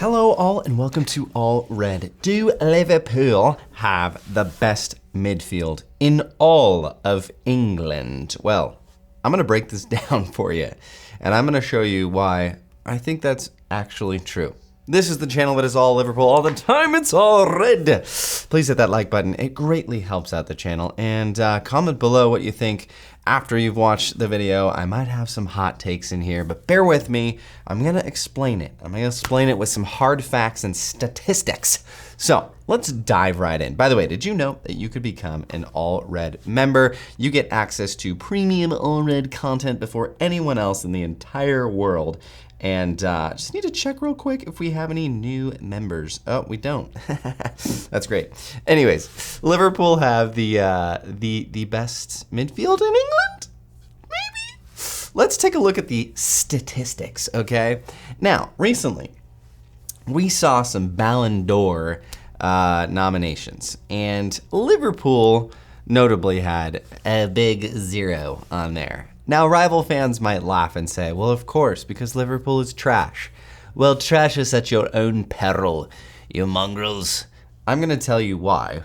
Hello all and welcome to All Red. Do Liverpool have the best midfield in all of England? Well, I'm going to break this down for you and I'm going to show you why I think that's actually true. This is the channel that is all Liverpool all the time. It's All Red. Please hit that like button. It greatly helps out the channel. And comment below what you think after you've watched the video. I might have some hot takes in here, but bear with me. I'm going to explain it. I'm going to explain it with some hard facts and statistics. So let's dive right in. By the way, did you know that you could become an All Red member? You get access to premium All Red content before anyone else in the entire world. And just need to check real quick if we have any new members. Oh, we don't. That's great. Anyways, Liverpool have the best midfield in England? Maybe? Let's take a look at the statistics, okay? Now, recently, we saw some Ballon d'Or nominations, and Liverpool notably had a big 0 on there. Now, rival fans might laugh and say, well, of course, because Liverpool is trash. Well, trash is at your own peril, you mongrels. I'm going to tell you why.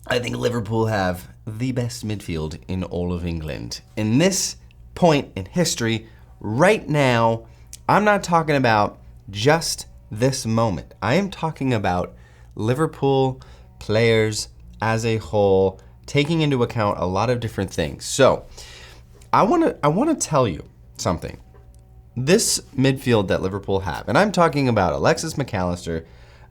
I think Liverpool have the best midfield in all of England. In this point in history, right now, I'm not talking about just this moment. I am talking about Liverpool players as a whole, taking into account a lot of different things. So I want to tell you something. This midfield that Liverpool have, and I'm talking about Alexis Mac Allister,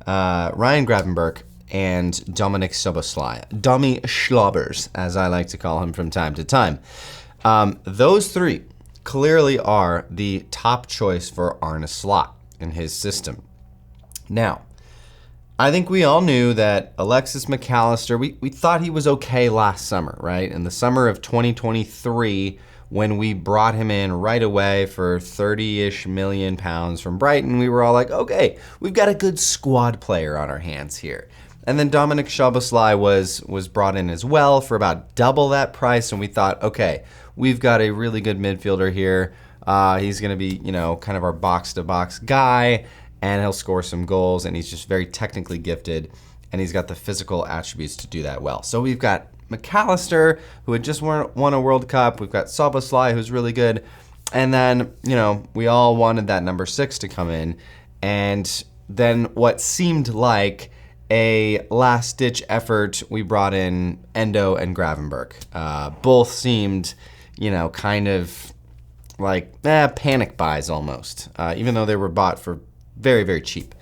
Ryan Gravenberch, and Dominik Szoboszlai, Dommy Schlobbers, as I like to call him from time to time. Those three clearly are the top choice for Arne Slot in his system. Now, I think we all knew that Alexis Mac Allister, we thought he was okay last summer, right? In the summer of 2023, when we brought him in right away for 30-ish million pounds from Brighton, we were all like, okay, we've got a good squad player on our hands here. And then Dominik Szoboszlai was brought in as well for about double that price, and we thought, okay, we've got a really good midfielder here. He's gonna be, kind of our box-to-box guy, and he'll score some goals, and he's just very technically gifted, and he's got the physical attributes to do that well. So we've got Mac Allister, who had just won a World Cup. We've got Szoboszlai, who's really good. And then, we all wanted that number 6 to come in. And then what seemed like a last-ditch effort, we brought in Endo and Gravenberch. Both seemed, kind of like panic buys almost, even though they were bought for very, very cheap.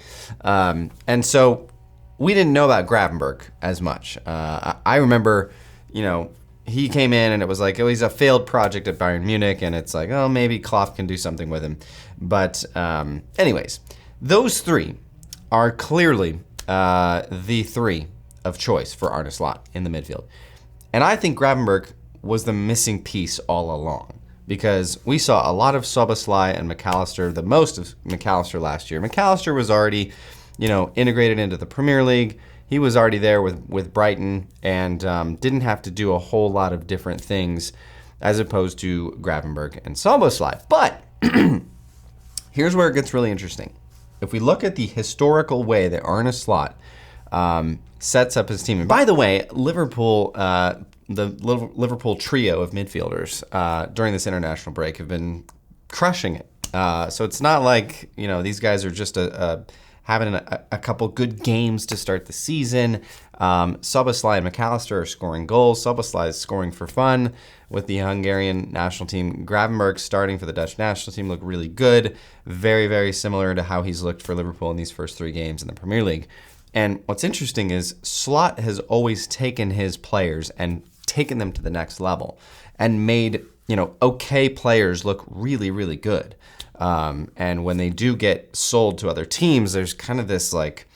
And so we didn't know about Gravenberch as much. I remember, he came in and it was like, oh, he's a failed project at Bayern Munich, and it's like, oh, maybe Klopp can do something with him. But anyways, those three are clearly the three of choice for Arne Slot in the midfield. And I think Gravenberch was the missing piece all along, because we saw a lot of Szoboszlai and Mac Allister, the most of Mac Allister last year. Mac Allister was already, integrated into the Premier League. He was already there with Brighton and didn't have to do a whole lot of different things as opposed to Gravenberch and Szoboszlai. But here's where it gets really interesting. If we look at the historical way that Arne Slot sets up his team, and by the way, Liverpool, the Liverpool trio of midfielders during this international break have been crushing it. So it's not like, these guys are just having a couple good games to start the season. Szoboszlai and Mac Allister are scoring goals. Szoboszlai is scoring for fun with the Hungarian national team. Gravenberch starting for the Dutch national team looked really good. Very, very similar to how he's looked for Liverpool in these first 3 games in the Premier League. And what's interesting is Slot has always taken his players and taken them to the next level and made, okay players look really, really good. And when they do get sold to other teams, there's kind of this like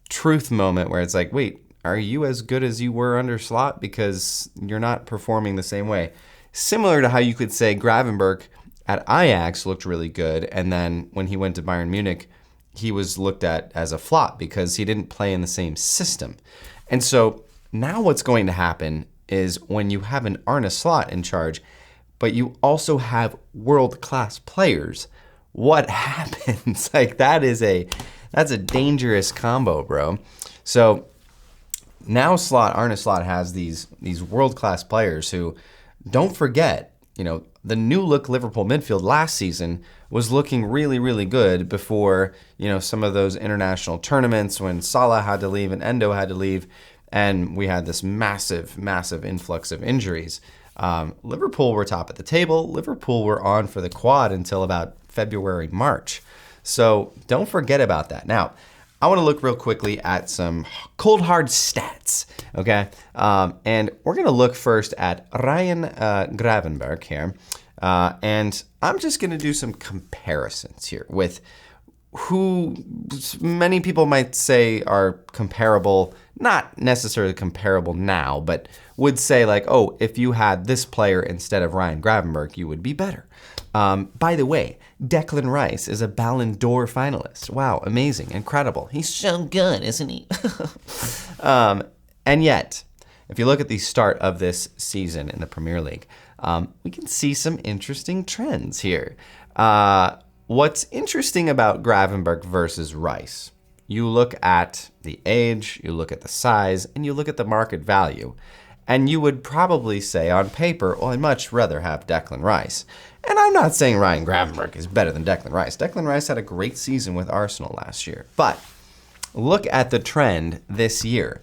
truth moment where it's like, wait, are you as good as you were under Slot? Because you're not performing the same way. Similar to how you could say Gravenberch at Ajax looked really good, and then when he went to Bayern Munich, he was looked at as a flop because he didn't play in the same system. And so now what's going to happen is when you have an Arne Slot in charge, but you also have world-class players, what happens? Like that's a dangerous combo, bro. So now Arne Slot has these world-class players who, don't forget, the new look Liverpool midfield last season was looking really, really good before, some of those international tournaments when Salah had to leave and Endo had to leave, and we had this massive, massive influx of injuries. Liverpool were top of the table. Liverpool were on for the quad until about February, March. So don't forget about that. Now, I want to look real quickly at some cold hard stats, okay? And we're going to look first at Ryan Gravenberch here. And I'm just going to do some comparisons here with who many people might say are comparable, not necessarily comparable now, but would say like, oh, if you had this player instead of Ryan Gravenberch, you would be better. By the way, Declan Rice is a Ballon d'Or finalist. Wow, amazing, incredible. He's so good, isn't he? And yet, if you look at the start of this season in the Premier League, we can see some interesting trends here. What's interesting about Gravenberch versus Rice, you look at the age, you look at the size, and you look at the market value, and you would probably say on paper, well, I'd much rather have Declan Rice. And I'm not saying Ryan Gravenberch is better than Declan Rice. Declan Rice had a great season with Arsenal last year. But look at the trend this year.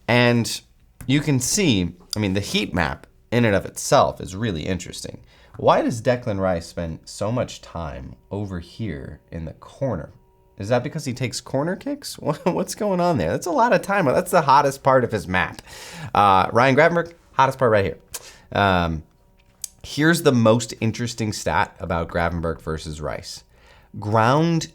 And you can see, the heat map in and of itself is really interesting. Why does Declan Rice spend so much time over here in the corner? Is that because he takes corner kicks? What's going on there? That's a lot of time. That's the hottest part of his map. Ryan Gravenberch, hottest part right here. Here's the most interesting stat about Gravenberch versus Rice. Ground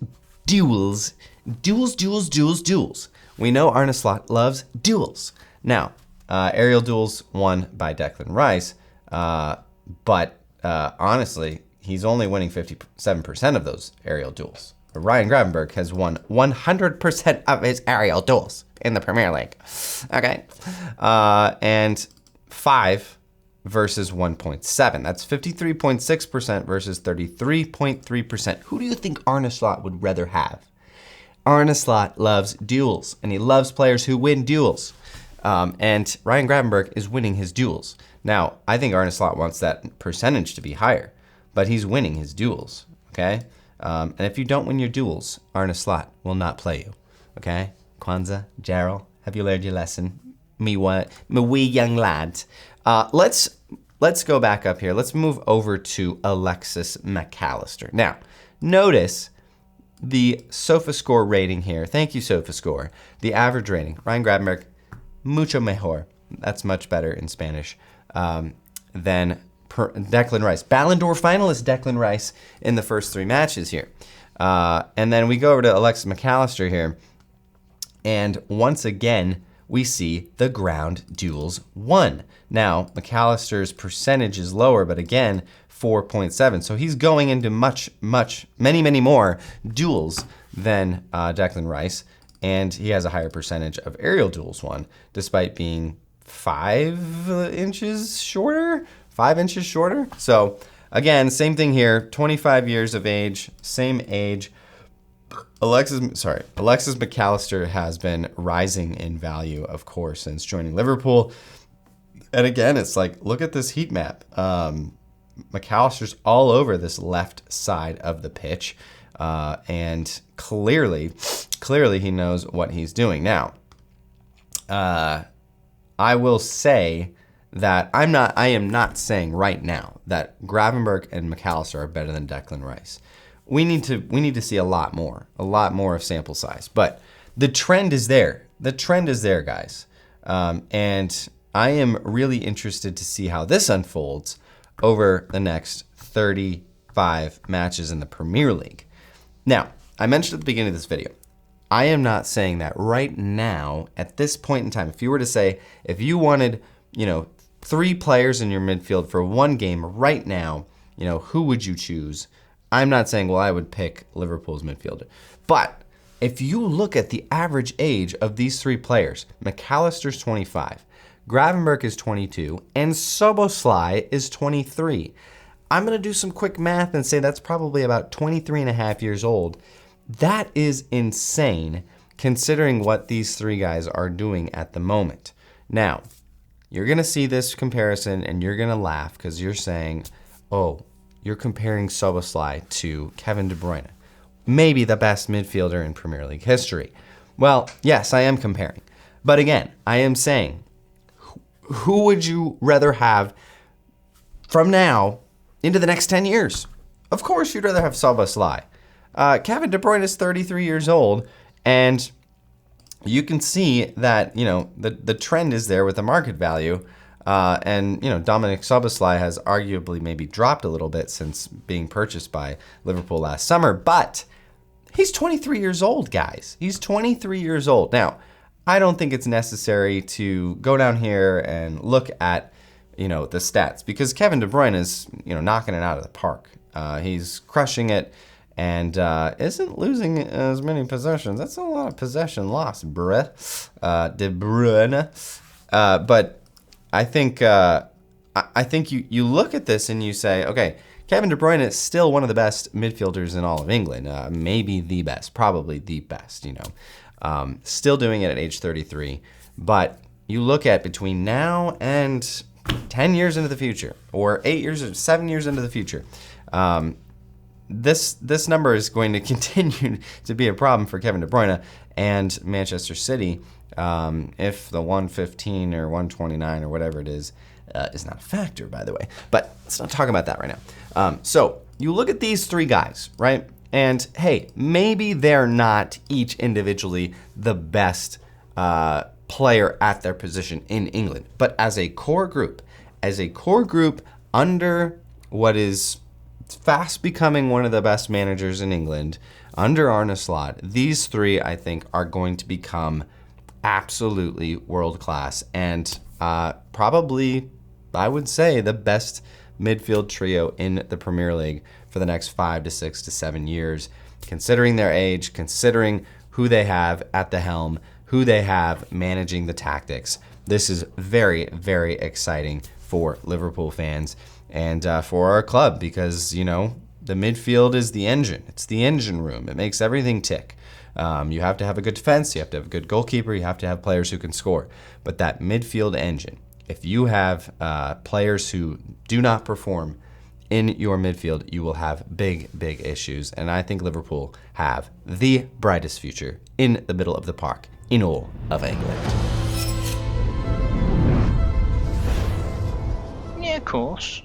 duels. Duels. We know Arne Slot loves duels. Now, aerial duels won by Declan Rice, but honestly, he's only winning 57% of those aerial duels. Ryan Gravenberch has won 100% of his aerial duels in the Premier League. Okay. And 5 versus 1.7. That's 53.6% versus 33.3%. Who do you think Arne Slot would rather have? Arne Slot loves duels, and he loves players who win duels. And Ryan Gravenberch is winning his duels. Now, I think Arne Slot wants that percentage to be higher, but he's winning his duels, okay? And if you don't win your duels, Arne Slot will not play you, okay? Kwanzaa, Gerald, have you learned your lesson? Me wee young lad. Let's go back up here. Let's move over to Alexis Mac Allister. Now, notice the SofaScore rating here. Thank you, SofaScore. The average rating. Ryan Gravenberch, mucho mejor. That's much better in Spanish than Declan Rice. Ballon d'Or finalist Declan Rice in the first 3 matches here. And then we go over to Alexis Mac Allister here. And once again, we see the ground duels won. Now, Mac Allister's percentage is lower, but again, 4.7. So he's going into many more duels than Declan Rice. And he has a higher percentage of aerial duels won, despite being 5 inches shorter. So again, same thing here, 25 years of age, same age. Alexis Mac Allister has been rising in value, of course, since joining Liverpool. And again, it's like, look at this heat map. Mac Allister's all over this left side of the pitch. And clearly he knows what he's doing. Now, I will say that I am not saying right now that Gravenberch and Mac Allister are better than Declan Rice. We need to see a lot more of sample size. But the trend is there. The trend is there, guys. And I am really interested to see how this unfolds over the next 35 matches in the Premier League. Now, I mentioned at the beginning of this video, I am not saying that right now, at this point in time, if you were to say, if you wanted, 3 players in your midfield for 1 game right now, who would you choose? I'm not saying, well, I would pick Liverpool's midfielder. But if you look at the average age of these 3 players, Mac Allister's 25, Gravenberch is 22, and Szoboszlai is 23. I'm going to do some quick math and say that's probably about 23 and a half years old. That is insane considering what these three guys are doing at the moment. Now, you're going to see this comparison and you're going to laugh because you're saying, oh, you're comparing Szoboszlai to Kevin De Bruyne, maybe the best midfielder in Premier League history. Well, yes, I am comparing. But again, I am saying, who would you rather have from now into the next 10 years? Of course, you'd rather have Szoboszlai. Kevin De Bruyne is 33 years old, and you can see that, the trend is there with the market value. And Dominik Szoboszlai has arguably maybe dropped a little bit since being purchased by Liverpool last summer, but he's 23 years old, guys. He's 23 years old. Now, I don't think it's necessary to go down here and look at, the stats, because Kevin De Bruyne is, knocking it out of the park. He's crushing it and isn't losing as many possessions. That's a lot of possession loss, De Bruyne. But I think you look at this and you say, okay, Kevin De Bruyne is still one of the best midfielders in all of England, maybe the best, probably the best, still doing it at age 33. But you look at between now and 10 years into the future, or 8 years or 7 years into the future, this number is going to continue to be a problem for Kevin De Bruyne and Manchester City if the 115 or 129 or whatever it is not a factor, by the way. But let's not talk about that right now. So you look at these three guys, right? And hey, maybe they're not each individually the best player at their position in England, but as a core group under what is fast becoming one of the best managers in England, under Arne Slot, these three, I think, are going to become absolutely world-class and probably, I would say, the best midfield trio in the Premier League for the next 5 to 6 to 7 years, considering their age, considering who they have at the helm, who they have managing the tactics. This is very, very exciting for Liverpool fans and for our club because, the midfield is the engine. It's the engine room. It makes everything tick. You have to have a good defense. You have to have a good goalkeeper. You have to have players who can score. But that midfield engine, if you have players who do not perform in your midfield, you will have big, big issues. And I think Liverpool have the brightest future in the middle of the park in all of England. Yeah, of course.